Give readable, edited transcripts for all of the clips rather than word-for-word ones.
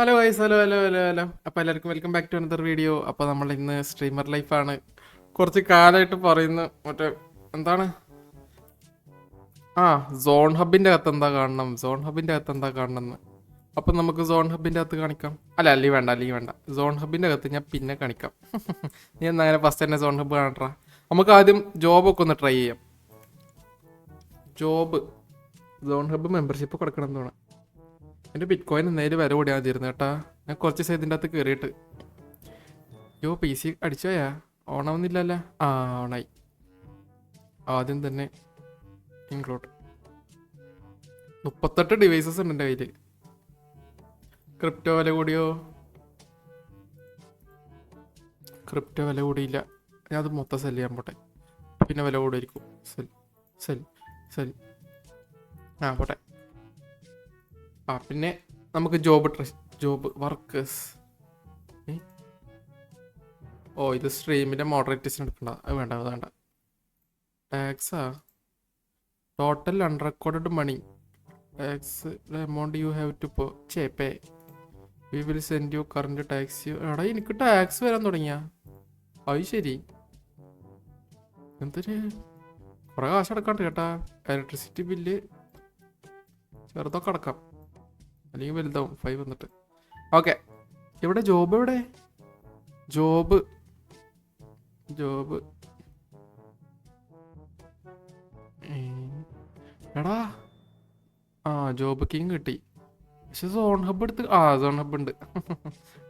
Hello guys, hello hello hello hello. അപ്പോൾ എല്ലാവർക്കും welcome back to another video. അപ്പോൾ നമ്മൾ ഇന്ന് സ്ട്രീമർ ലൈഫാണ്. കുറച്ച് കാലമായിട്ട് പറയുന്നു മറ്റേ എന്താണ് ആ സോൺ ഹബിൻ്റെ അകത്ത് എന്താ കാണണം, സോൺ ഹബിൻ്റെ അകത്ത് എന്താ കാണണം എന്ന്. അപ്പം നമുക്ക് സോൺ ഹബിൻ്റെ അകത്ത് കാണിക്കാം. അല്ലെങ്കിൽ വേണ്ട, സോൺ ഹബിൻ്റെ അകത്ത് ഞാൻ പിന്നെ കാണിക്കാം. നീ എന്നാ അങ്ങനെ ഫസ്റ്റ് തന്നെ സോൺ ഹബ് കാണട്ടാ. നമുക്ക് ആദ്യം ജോബൊക്കെ ഒന്ന് ട്രൈ ചെയ്യാം. ജോബ് സോൺ ഹബ് മെമ്പർഷിപ്പ് കൊടുക്കണം എന്ന് തോന്നുന്നു. എൻ്റെ ബിറ്റ് കോയിൻ എന്തായാലും വില കൂടിയാതിരുന്നു കേട്ടാ. ഞാൻ കുറച്ച് ദിവസം ഇതിൻ്റെ അകത്ത് കയറിയിട്ട് പി സി അടിച്ചോയാ ഓണാവുന്നില്ലല്ലോ. ഓണായി. ആദ്യം തന്നെ ഇൻക്ലൂഡ് 38 ഡിവൈസസ് ഉണ്ട് എൻ്റെ കയ്യിൽ. ക്രിപ്റ്റോ വില കൂടിയോ? ക്രിപ്റ്റോ വില കൂടിയില്ല. ഞാൻ അത് മൊത്തം സെല് ചെയ്യാൻ പോട്ടെ. പിന്നെ വില കൂടിയിരിക്കും. സെൽ സെൽ സെൽ പോട്ടെ. പിന്നെ നമുക്ക് ജോബ് വർക്കേഴ്സ്. ഇത് സ്ട്രീമിൻ്റെ മോഡറേറ്റേഴ്സിന് എടുക്കണ്ട. അത് വേണ്ട. ടാക്സാ total unrecorded money. Tax amount you have to pay. We will send you current tax. എടാ എനിക്ക് ടാക്സ് വരാൻ തുടങ്ങിയ. അത് ശരി. എന്തൊരു കുറേ കാശ് അടക്കാണ്ട് കേട്ടാ. ഇലക്ട്രിസിറ്റി ബില്ല് ചെറുതൊക്കെ അടക്കാം, അല്ലെങ്കിൽ വലുതാവും 5 വന്നിട്ട്. ഓക്കെ, ഇവിടെ ജോബ് ജോബ് എടാ ജോബ് കിങ് കിട്ടി. പക്ഷെ സോൺ ഹബ് എടുത്ത് സോൺ ഹബ് ഉണ്ട്.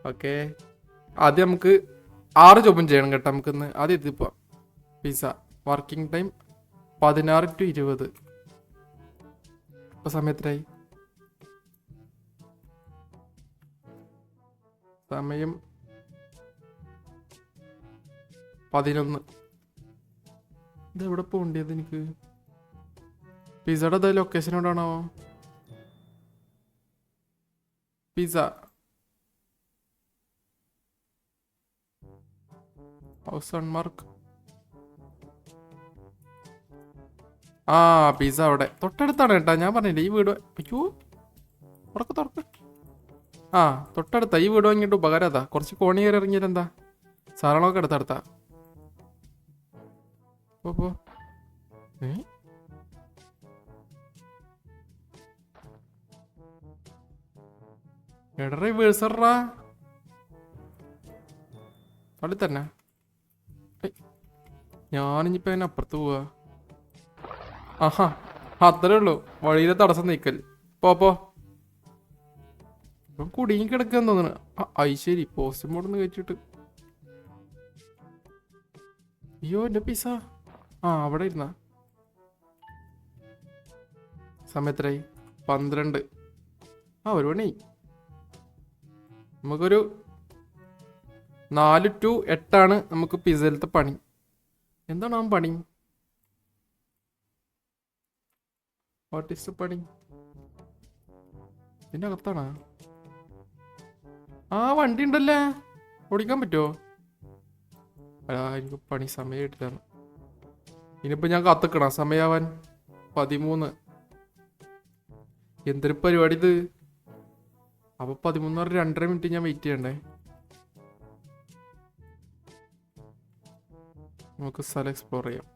ഓക്കെ, ആദ്യം നമുക്ക് 6 ജോബും ചെയ്യണം കേട്ടോ. നമുക്കിന്ന് ആദ്യം ഇതിപ്പോ പിസ വർക്കിംഗ് ടൈം 16 to 20. ഇപ്പൊ സമയത്തിനായി സമയം 11. ഇതെവിടെ പോകേണ്ടത് എനിക്ക്? പിസയുടെ ലൊക്കേഷൻ എവിടെയാണോ? പിസ സൺമാർക്ക്. പിസ അവിടെ തൊട്ടടുത്താണ് കേട്ടാ. ഞാൻ പറഞ്ഞില്ലേ ഈ വീട്. അയ്യോ തുറക്ക്. തൊട്ടടുത്താ ഈ വീട്. വാങ്ങിയിട്ട് ഉപകാരം അതാ. കുറച്ച് കോണി കയറി ഇറങ്ങിയാലെന്താ? സാധനങ്ങളൊക്കെ അടുത്തടുത്താ. പോ എടറ വേഴ്സറാ അവിടെ തന്നെ. ഞാനിപ്പോ അതിന് അപ്പുറത്ത് പോവാ. അത്രേ ഉള്ളൂ. വഴിയിലെ തടസ്സം നീക്കൽ. പോ കുടുങ്ങി കിടക്കാൻ തോന്നണ. ശരി, പോസ്റ്റ് മോഡൊന്ന് കയറ്റിട്ട്. അയ്യോ എന്റെ പിസ അവിടെ ഇരുന്ന. സമയത്തായി 12. 1 മണി. നമുക്കൊരു 4 to 8 നമുക്ക് പിസയിലത്തെ പണി. എന്താണ് പണി? വാട്ട് ഈസ് പണി? ഇതിൻ്റെ അകത്താണോ? വണ്ടി ഉണ്ടല്ലേ, ഓടിക്കാൻ പറ്റുമോ? എനിക്ക് പണി സമയം ഇട്ടാണ്. ഇനിയിപ്പോൾ ഞാൻ കാത്തിക്കണം സമയാവാൻ. 13. എന്തൊരു പരിപാടി ഇത്. അപ്പോൾ 13 2.5 മിനിറ്റ് ഞാൻ വെയിറ്റ് ചെയ്യണ്ടേ. നമുക്ക് സ്ഥലം എക്സ്പ്ലോർ ചെയ്യാം.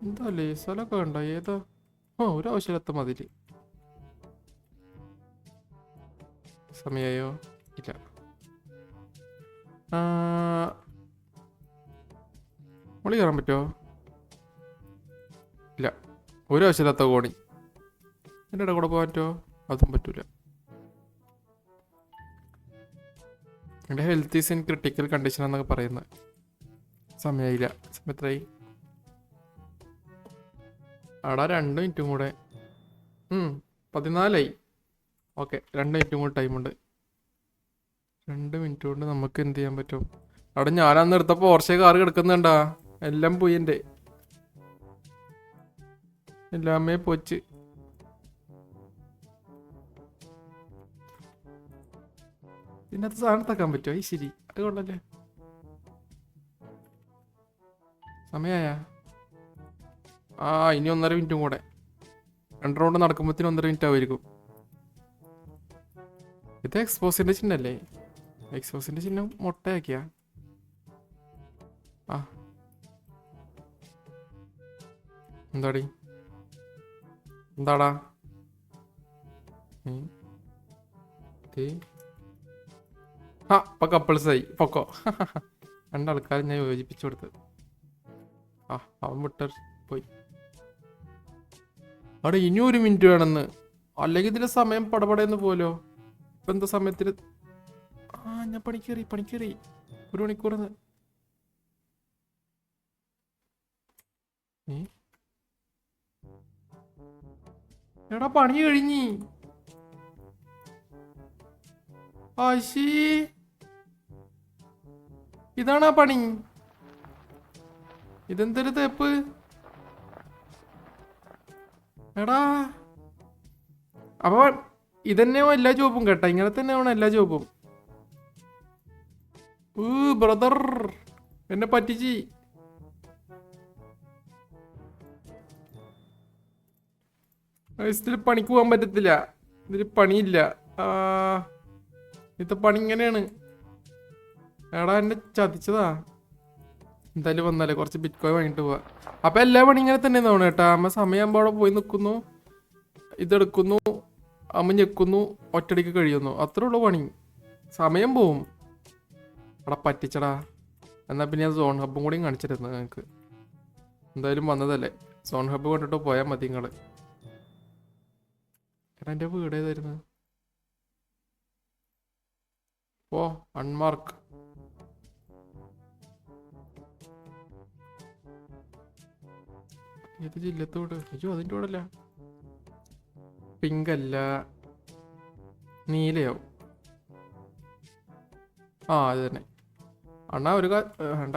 എന്താല്ലേ സ്ഥലമൊക്കെ കണ്ടോ? ഏതാ? ഒരു ആവശ്യമില്ലാത്ത മതില്. സമയായോ? ഇല്ല. മോളി കയറാൻ പറ്റുമോ? ഇല്ല. ഒരു ആവശ്യമില്ലാത്ത കോണി. എൻ്റെ ഇടയിൽ കൂടെ പോകാൻ പറ്റുമോ? അതും പറ്റൂല. എൻ്റെ health is in critical condition എന്നൊക്കെ പറയുന്നത്. സമയമായില്ല. സമയത്തായി 2 മിനിറ്റും കൂടെ. 14 ആയി. ഓക്കെ, 2 മിനിറ്റും കൂടെ ടൈമുണ്ട്. 2 മിനിറ്റ് കൊണ്ട് നമുക്ക് എന്ത് ചെയ്യാൻ പറ്റും? അവിടെ ഞാനന്ന് എടുത്ത പോർഷെ കാർ കിടക്കുന്നുണ്ടാ. എല്ലാം പോയി. എൻ്റെ എല്ലാമേ പോച്ച്. ഇതിനകത്ത് സാധനം തക്കാൻ പറ്റുമോ? ശരി, അത് കൊള്ളല്ലേ. സമയായ ഇനി 1.5 മിനിറ്റും കൂടെ. 2 റൗണ്ട് നടക്കുമ്പോഴത്തേനും 1.5 മിനിറ്റ് ആവുമായിരിക്കും. ഇത് എക്സ്പോസിന്റെ ചിഹ്നല്ലേ? എക്സ്പോസിന്റെ ചിഹ്നം മുട്ടയാക്കിയാ? ആ എന്താടി? എന്താടാ? ആ ഇപ്പൊ കപ്പിൾസായി പൊക്കോ. രണ്ടാൾക്കാർ ഞാൻ യോജിപ്പിച്ചു കൊടുത്ത്. ആ അവൻ വിട്ട പോയി. അവിടെ ഇനി ഒരു മിനിറ്റ് വേണമെന്ന്, അല്ലെങ്കിൽ ഇതിന്റെ സമയം പടപടയെന്ന് പോലോ. ഇപ്പൊ എന്താ സമയത്തിന്? ആ ഞാൻ പണിക്കേറി 1 മണിക്കൂർന്ന്. എടാ പണി കഴിഞ്ഞി. ആശി ഇതാണാ പണി? ഇതെന്തൊരു തേപ്പ് എടാ. അപ്പൊ ഇതന്നെയാവും എല്ലാ ജോബും കേട്ടാ, ഇങ്ങനെ തന്നെയാണ് എല്ലാ ജോബും. ബ്രദർ എന്നെ പറ്റിച്ച്. ഇതിൽ പണിക്ക് പോകാൻ പറ്റത്തില്ല, ഇതിൽ പണിയില്ല. ഇത്തെ പണി ഇങ്ങനെയാണ്. എടാ എന്നെ ചതിച്ചതാ. എന്തായാലും വന്നാലേ കുറച്ച് ബിറ്റ് കോയിൻ വാങ്ങിട്ട് പോവാ. അപ്പൊ എല്ലാ പണി ഇങ്ങനെ തന്നെ തോന്നുന്നു കേട്ടാ. അമ്മ സമയമാകുമ്പോൾ അവിടെ പോയി നിൽക്കുന്നു, ഇതെടുക്കുന്നു, അമ്മ ഞെക്കുന്നു, ഒറ്റടിക്ക് കഴിയുന്നു. അത്രേ ഉള്ളൂ പണി. സമയം പോവും. എടാ പറ്റിച്ചടാ. എന്നാ പിന്നെ ഞാൻ സോൺ ഹബും കൂടിയും കാണിച്ചിരുന്നു നിങ്ങൾക്ക്. എന്തായാലും വന്നതല്ലേ, സോൺ ഹബ് കണ്ടിട്ട് പോയാൽ മതി നിങ്ങള്. എടാ എൻ്റെ വീട് ഏതായിരുന്നു? ഓ അൺമാർക്ക്. ഏത് ജില്ലത്തോട്? അയ്യോ അതിൻ്റെ കൂടെ അല്ല, പിങ്ക് അല്ല, നീലയോ? ആ അത് തന്നെ. അണ്ണാ ഒരു വേണ്ട,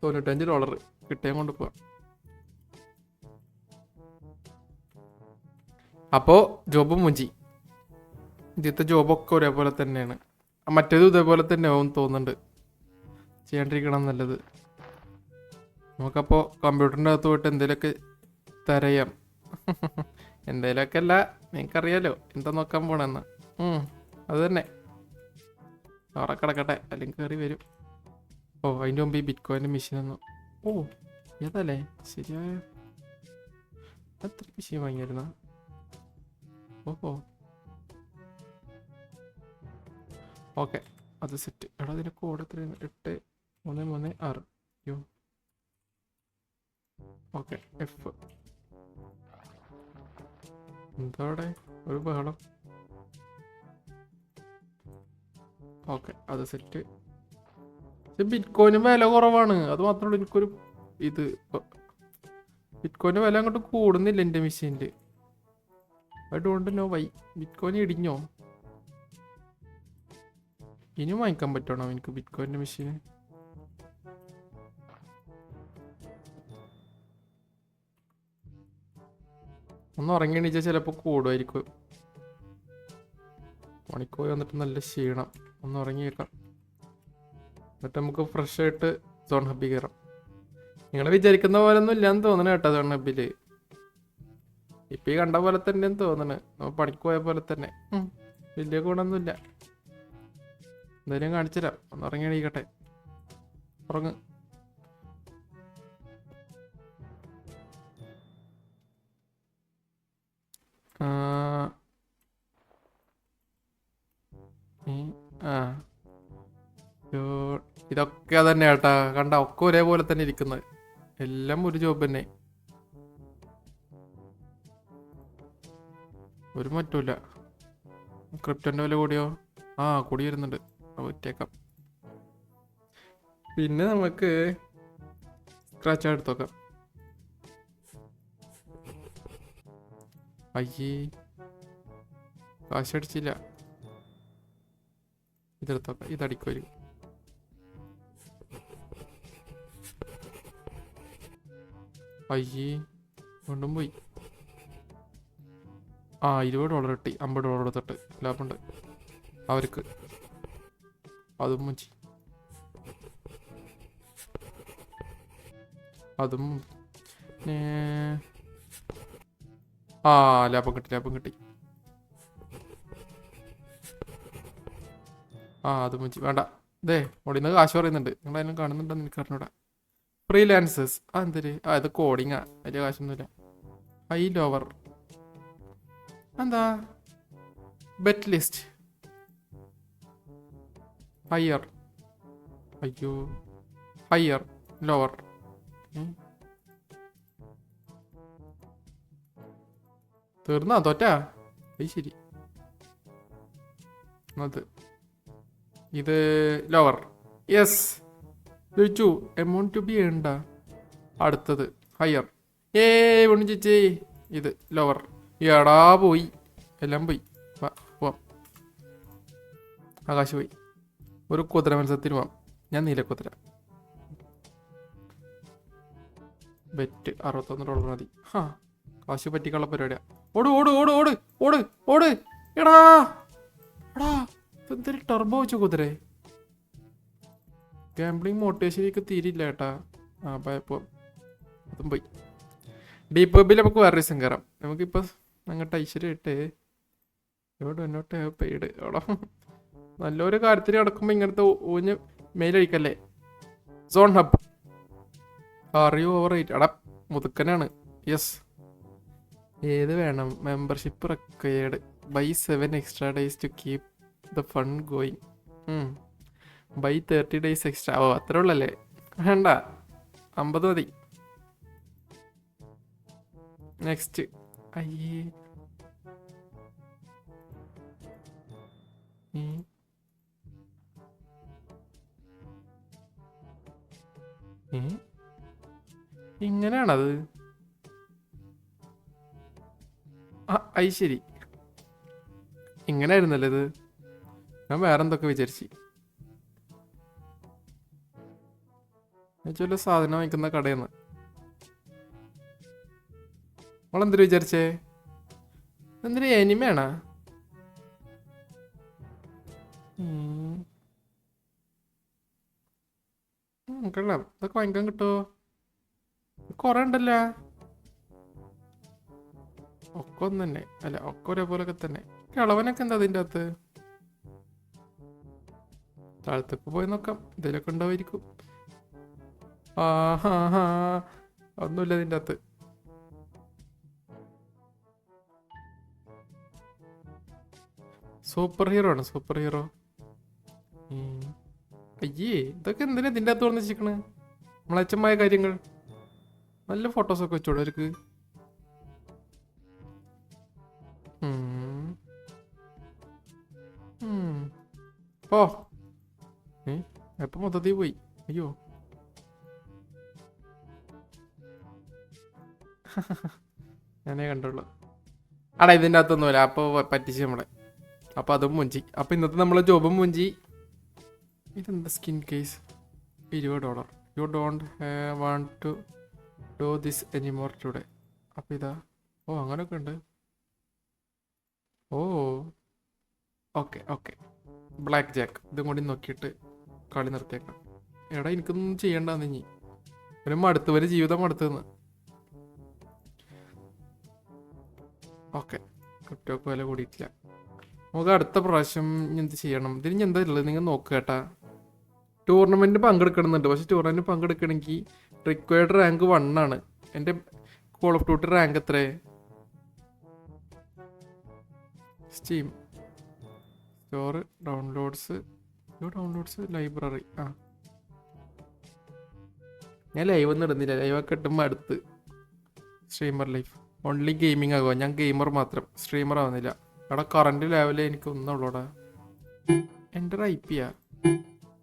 $95 കിട്ടിയാൻ കൊണ്ട് പോവാം. അപ്പോ ജോബ് മുഞ്ചി. ഇതിത്തെ ജോബൊക്കെ ഒരേപോലെ തന്നെയാണ്. മറ്റേതും ഇതേപോലെ തന്നെ ആവും തോന്നുന്നുണ്ട്. ചെയ്യാണ്ടിരിക്കണം നല്ലത്. നമുക്കപ്പോൾ കമ്പ്യൂട്ടറിൻ്റെ അകത്ത് പോയിട്ട് എന്തെങ്കിലുമൊക്കെ തിരയാം. എന്തേലുമൊക്കെ അല്ല, നിങ്ങൾക്കറിയാലോ എന്താ നോക്കാൻ പോണെന്ന്. അത് തന്നെ. അവിടെ കിടക്കട്ടെ, അല്ലെങ്കിൽ കയറി വരും. ഓ അതിൻ്റെ മുമ്പ് ഈ ബിറ്റ് കോയിൻ്റെ മെഷീൻ ഒന്നും. ഓ ഏതല്ലേ ശരിയായ എത്ര മെഷീൻ വാങ്ങിയായിരുന്ന? ഓഹോ ഓക്കെ അത് സെറ്റ്. എടാ അതിൻ്റെ കോഡ് എത്രയാണ്? 8336. യോ ഓക്കെ എഫ്. എന്താ അവിടെ ഒരു ബഹളം? ഓക്കെ അത് സെറ്റ്. ബിറ്റ് കോയിന് വില കുറവാണ്, അത് മാത്രമല്ല എനിക്കൊരു ഇത്. ബിറ്റ് കോയിൻ്റെ വില അങ്ങോട്ട് കൂടുന്നില്ല എൻ്റെ മെഷീനിൽ. I don't know why. Bitcoin ഇടിഞ്ഞോ? ഇനിയും വാങ്ങിക്കാൻ പറ്റണോ എനിക്ക് ബിറ്റ് കോയിൻ്റെ മെഷീന്? ഒന്ന് ഉറങ്ങി എണീച്ചാൽ ചിലപ്പോൾ കൂടുമായിരിക്കും. പണിക്കോയി വന്നിട്ട് നല്ല ക്ഷീണം. ഒന്ന് ഉറങ്ങി വെക്കാം, എന്നിട്ട് നമുക്ക് ഫ്രഷ് ആയിട്ട് സോൺ ഹബ്ബിൽ കയറാം. നിങ്ങൾ വിചാരിക്കുന്ന പോലെ ഒന്നും ഇല്ലാന്ന് തോന്നണ കേട്ടോ സോൺ ഹബ്ബില്. ഇപ്പം ഈ കണ്ട പോലെ തന്നെയെന്ന് തോന്നണ്. നമ്മൾ പണിക്ക് പോയ പോലെ തന്നെ. വലിയ ഗുണമൊന്നുമില്ല. എന്തായാലും കാണിച്ചു തരാം. ഒന്ന് ഉറങ്ങി എണീക്കട്ടെ. ഉറങ്ങ്. ഇതൊക്കെ തന്നെ കേട്ടാ, കണ്ട ഒക്കെ ഒരേപോലെ തന്നെ ഇരിക്കുന്നത്. എല്ലാം ഒരു ജോബ് തന്നെ, ഒരു മറ്റുമില്ല. ക്രിപ്റ്റോന്റെ വില കൂടിയോ? കൂടി വരുന്നുണ്ട്. ഒറ്റേക്കാം. പിന്നെ നമുക്ക് സ്ക്രാച്ച് എടുത്ത് നോക്കാം. അയ്യേ കാശടിച്ചില്ല. ഇതെടുത്ത് നോക്കാം, ഇതടിക്കുമായിരിക്കും. അയ്യേ വീണ്ടും പോയി. $20 കിട്ടി. $50 തൊട്ട് ലാഭമുണ്ട് അവർക്ക്. അതും മുഞ്ചി. അതും ലാഭം കിട്ടി. ആ അത് മുഞ്ചി വേണ്ട. ഇതേ ഓടിന്ന് കാശ് പറയുന്നുണ്ട്, നിങ്ങളതിനും കാണുന്നുണ്ടെന്ന് എനിക്ക് അറിഞ്ഞൂടാ. ഫ്രീലാൻസേഴ്സ് ആ എന്തൊരു ഇത് കോഡിങ്ങാ, വലിയ കാശൊന്നുമില്ല. ഹൈ ലോവർ എന്താ? Bet list higher. അയ്യോ ഹയർ ലോവർ. തീർന്നാ തോറ്റാ? അത് ശരി. അത് ഇത് ലോവർ. യെസ് ചോദിച്ചു. Amount to be earned. അടുത്തത് ഹയർ. ഒന്നും ചേച്ചേ. ഇത് ലോവർ. എടാ പോയി, എല്ലാം പോയി. പോവാം. ആകാശ് പോയി. ഒരു കുതിര മത്സരത്തിന് പോവാം. ഞാൻ നീലക്കുതിര. ബെറ്റ് $61 മതി. ഹാ കാശ് പറ്റിക്കുള്ള പരിപാടിയാ. ഓട് ഓട് ഓട് ഓട് ഓട് ഓട്. എടാ എടാ എന്തൊരു ടർബോ വെച്ചു കുതിരേ. ഗാംബ്ലിംഗ് മോട്ടിവേഷനിലേക്ക് തീരില്ല ഏട്ടാ. ആ പോയപ്പോ അതും പോയി. ഡീപ്പ് വെബിൽ നമുക്ക് വേറെ ദിവസം കയറാം. നമുക്കിപ്പോൾ അങ്ങോട്ട് ഐശ്വര്യം ഇട്ട് എവിടെ എന്നോട്ട് പെയ്ഡ് എവിടെ നല്ലൊരു കാര്യത്തിൽ കിടക്കുമ്പോൾ ഇങ്ങനത്തെ ഊഞ്ഞ് മെയിലഴിക്കല്ലേ. സോൺ ഹബ് അറിയോ ഓവർ റേറ്റ് എടാ മുതുക്കനാണ്. യെസ് ഏത് വേണം? Membership required by 7 extra days to keep the fund going. By 30 days extra. ഓ അത്രേ ഉള്ളല്ലേ? വേണ്ട 50 മതി. നെക്സ്റ്റ്. അയ്യേ ഇങ്ങനെയാണത്? അത് ശരി, ഇങ്ങനെയായിരുന്നല്ലേ ഇത്? ഞാൻ വേറെന്തൊക്കെ വിചാരിച്ചു. ചില സാധനം വാങ്ങിക്കുന്ന കടയെന്ന്. നമ്മളെന്തൊരു വിചാരിച്ചേ? എന്തൊരു എനിമയാണാ? കൊള്ളാം. ഇതൊക്കെ വാങ്ങിക്കാൻ കിട്ടുമോ? കുറെ ഉണ്ടല്ലോ. ഒക്കെ ഒന്ന് തന്നെ അല്ല, ഒക്കെ ഒരേപോലൊക്കെ തന്നെ. കിളവനൊക്കെ എന്താ അതിൻ്റെ അകത്ത്? താഴത്തേക്ക് പോയി നോക്കാം, ഇതിലൊക്കെ ഉണ്ടാവുമായിരിക്കും. ഒന്നുമില്ല ഇതിൻ്റെ അകത്ത്. സൂപ്പർ ഹീറോ ആണ്, സൂപ്പർ ഹീറോ. അയ്യേ ഇതൊക്കെ എന്തിനാ ഇതിൻ്റെ അകത്ത് വന്ന് വെച്ചിരിക്കണ്? നമ്മളച്ചമായ കാര്യങ്ങൾ. നല്ല ഫോട്ടോസൊക്കെ വെച്ചോളൂ അവർക്ക്. ഓ എപ്പം മൊത്തത്തിൽ പോയി. അയ്യോ ഞാനേ കണ്ടുള്ളൂ. ആടാ ഇതിൻ്റെ അകത്തൊന്നുമില്ല. അപ്പോൾ പറ്റിച്ച് നമ്മളെ. അപ്പോൾ അതും മുഞ്ചി. അപ്പോൾ ഇന്നത്തെ നമ്മളെ ജോബും മുഞ്ചി. ഇതെന്താ skin case? $20. You don't want to do this anymore today. അപ്പോൾ ഇതാ. ഓ അങ്ങനെയൊക്കെ ഉണ്ട്. ഓ ഓക്കെ ഓക്കെ. Black jack. ഇതും കൂടി നോക്കിയിട്ട് കളി നിർത്തിയേക്കാം. എടാ എനിക്കൊന്നും ചെയ്യണ്ടെന്ന് ഇനി. ഒരു മടുത്ത്, ഒരു ജീവിതം മടുത്തുനിന്ന്. ഓക്കെ ക്രിപ്റ്റോക്ക് വില കൂടിയിട്ടില്ല. നമുക്ക് അടുത്ത പ്രാവശ്യം എന്ത് ചെയ്യണം? ഇതിന് ഞാൻ എന്താ ഉള്ളത് നിങ്ങൾ നോക്കുക കേട്ടാ. ടൂർണമെൻറ്റ് പങ്കെടുക്കണമെന്നുണ്ട്. പക്ഷെ ടൂർണമെൻറ്റ് പങ്കെടുക്കണമെങ്കിൽ റിക്വയർഡ് റാങ്ക് 1 ആണ്. എൻ്റെ കോൾ ഓഫ് ഡ്യൂട്ടി റാങ്ക് എത്രേ? Steam store downloads library. ഞാൻ ലൈവ് ഒന്നും ഇടുന്നില്ല. ലൈവൊക്കെ ഇട്ടുമ്പോൾ അടുത്ത് സ്ട്രീമർ ലൈഫ് ഓൺലി ഗെയിമിംഗ് ആകുക. ഞാൻ ഗെയിമർ മാത്രം, സ്ട്രീമർ ആവുന്നില്ല. അവിടെ കറണ്ട് ലെവലിൽ എനിക്ക് ഒന്നുള്ളൂടാ. എൻ്റെ ഒരു IP-യാ.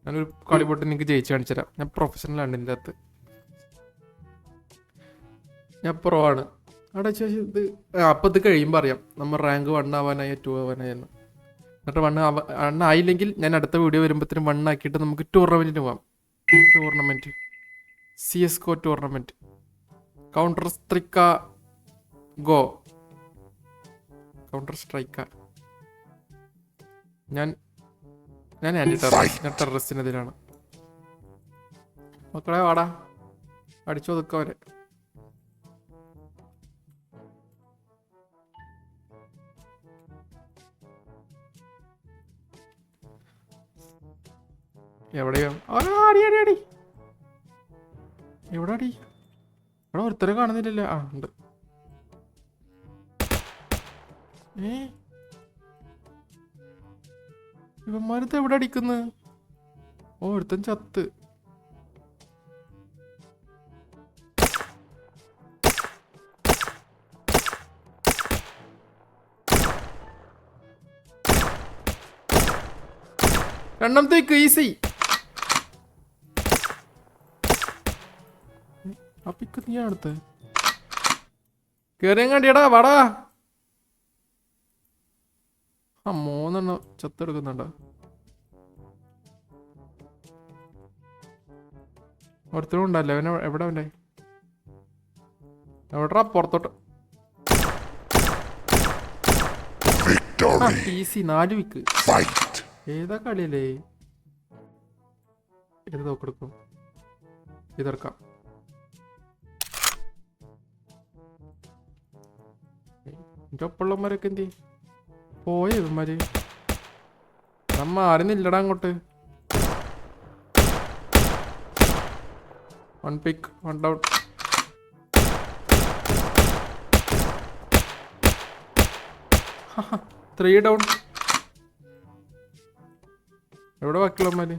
ഞാനൊരു കളി പോട്ട് നിങ്ങൾക്ക് ജയിച്ച് കാണിച്ചു തരാം. ഞാൻ പ്രൊഫഷണലാണ് ഇതിൻ്റെ അകത്ത്. ഞാൻ പ്രോ ആണ്. അവിടെ ഇത് അപ്പം ഇത് കഴിയുമ്പോൾ അറിയാം നമ്മൾ റാങ്ക് 1 ആവാനായി 2 ആവാനായി എന്ന്. എന്നിട്ട് 1 ആയില്ലെങ്കിൽ ഞാൻ അടുത്ത വീഡിയോ വരുമ്പോഴത്തേനും 1 ആക്കിയിട്ട് നമുക്ക് ടൂർണമെൻറ്റിന് പോകാം. Tournament CSGO tournament. Counter strike go. Counter strike. ഞാൻ ആൻറ്റി ടെററിസ്റ്റ്. ഞാൻ ടെററിസ്റ്റിനെതിരാണ്. മക്കളെ വാടാ, അടിച്ചൊതുക്കവരെ. എവിടെയോ അടി അടി അടി എവിടെ അടി ഇവിടെ ഒരുത്തരെ കാണുന്നില്ലല്ലോ. ആ ഉണ്ട്. ഇവന്മാരത്ത് എവിടെ അടിക്കുന്നു? ഓ ഒരുത്തൻ ചത്ത്. രണ്ടാമത്തേക്ക് ഈസി. അപ്പിക്ക് നീ അടുത്ത് കേറിയാൻ കണ്ടിയടാ വാടാ. ആ 3 ചത്തെടുക്കുന്നുണ്ടോ? ഒരുത്തരും ഉണ്ടല്ലോ. അവനെ എവിടെ അവൻ്റെ എവിടാ? പുറത്തോട്ട്. ഈസി 4 വിക്ക്. ഏതാ കളിയല്ലേ? ഇത് നോക്കെടുക്കും. ഇതെടുക്കാം. എൻ്റെ ഒപ്പമുള്ളവന്മാരൊക്കെ എന്തി പോയ ഇവന്മാര്? നമ്മ ആരുന്നില്ലടാ അങ്ങോട്ട്. 1 pick 1 down. Three down. എവിടെ ബാക്കിയുള്ളവന്മാര്?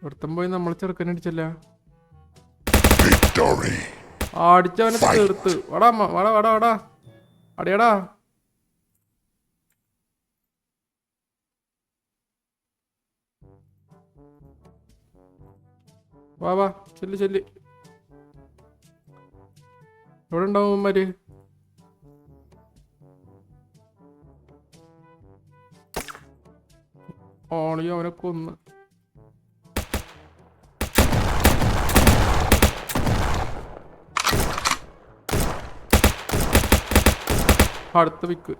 ഒരുത്തം പോയി നമ്മൾ ചെറുക്കനടിച്ചല്ല. അടിച്ചവനെ തീർത്ത്. വാടാ വാടാ വാടാ വാടാ അടിയടാ. വാ വാ ചെല്ല് ചെല്ല്. എവിടെ ഉണ്ടാവും അവന്മാര്? ഓളിയോ അവനെ കൊന്ന്. അടുത്ത പിക്ക്.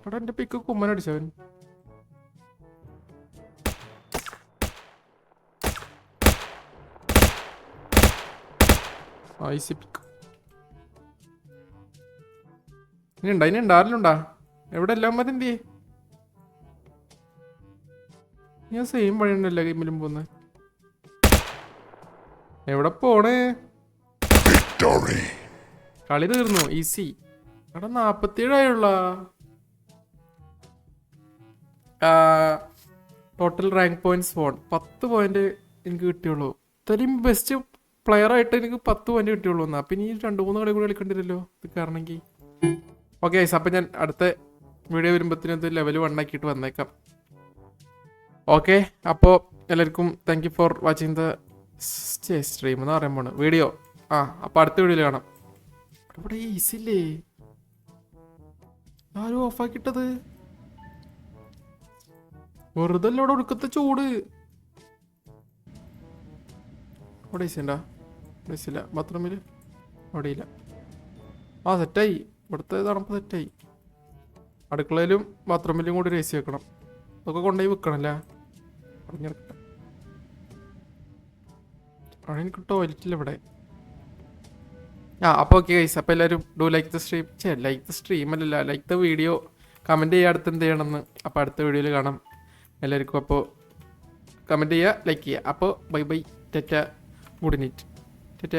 അവിടെ എൻ്റെ പിക്ക് കുമ്മനടിച്ചവൻ. ഈസി പിക്ക്. ഇനി ഉണ്ടാറിലുണ്ടാ? എവിടെ എല്ലാം മതി എന്തിയേ? ഞാൻ സെയിം വഴിയുണ്ടല്ലോ ഗെയിമിലും പോന്ന്. എവിടെ പോണേ? കളി തീർന്നു. ഈസി. അവിടെ 47 ആയുള്ള total rank points phone 10 point എനിക്ക് കിട്ടിയുള്ളൂ. ഇത്രയും ബെസ്റ്റ് പ്ലെയർ ആയിട്ട് എനിക്ക് 10 പോയിന്റ് കിട്ടിയുള്ളൂ. എന്നാ പിന്നെ ഈ 2-3 കളി കൂടി കളിക്കണ്ടില്ലല്ലോ ഇത് കാരണമെങ്കിൽ. ഓക്കെ ഗൈസ്, അപ്പം ഞാൻ അടുത്ത വീഡിയോ വരുമ്പോഴത്തേനും ലെവൽ 1 ആക്കിയിട്ട് വന്നേക്കാം. ഓക്കെ, അപ്പോൾ എല്ലാവർക്കും thank you for watching the stream എന്ന് പറയുമ്പോൾ വീഡിയോ. അപ്പോൾ അടുത്ത വീഡിയോയിൽ കാണാം. ഇവിടെ ഈസി ഇല്ലേ? ആരും ഓഫാക്കിട്ടത് വെറുതെ അല്ല. ഇവിടെ ഒടുക്കത്തെ ചൂട്. അവിടെ ഈസി ഉണ്ടാ? ഈസില്ല. ബാത്റൂമിൽ അവിടെ ഇല്ല. സെറ്റായി. ഇവിടുത്തെ തണുപ്പ് സെറ്റായി. അടുക്കളയിലും ബാത്റൂമിലും കൂടി ഒരു AC വെക്കണം. അതൊക്കെ കൊണ്ടുപോയി വെക്കണല്ലേ? പറഞ്ഞെടുക്കട്ടെ. അവിടെ എനിക്ക് ടോയ്ലറ്റില്ല ഇവിടെ. അപ്പോൾ ഓക്കെ ഗൈസ്, അപ്പോൾ എല്ലാവരും do like the stream. Like the stream അല്ലല്ല, ലൈക്ക് ദ വീഡിയോ. കമൻറ്റ് ചെയ്യുക അടുത്ത് എന്ത് ചെയ്യണമെന്ന്. അപ്പോൾ അടുത്ത വീഡിയോയിൽ കാണാം എല്ലാവർക്കും. അപ്പോൾ കമൻറ്റ് ചെയ്യുക, ലൈക്ക് ചെയ്യുക. അപ്പോൾ bye bye, Tata, good night, Tata.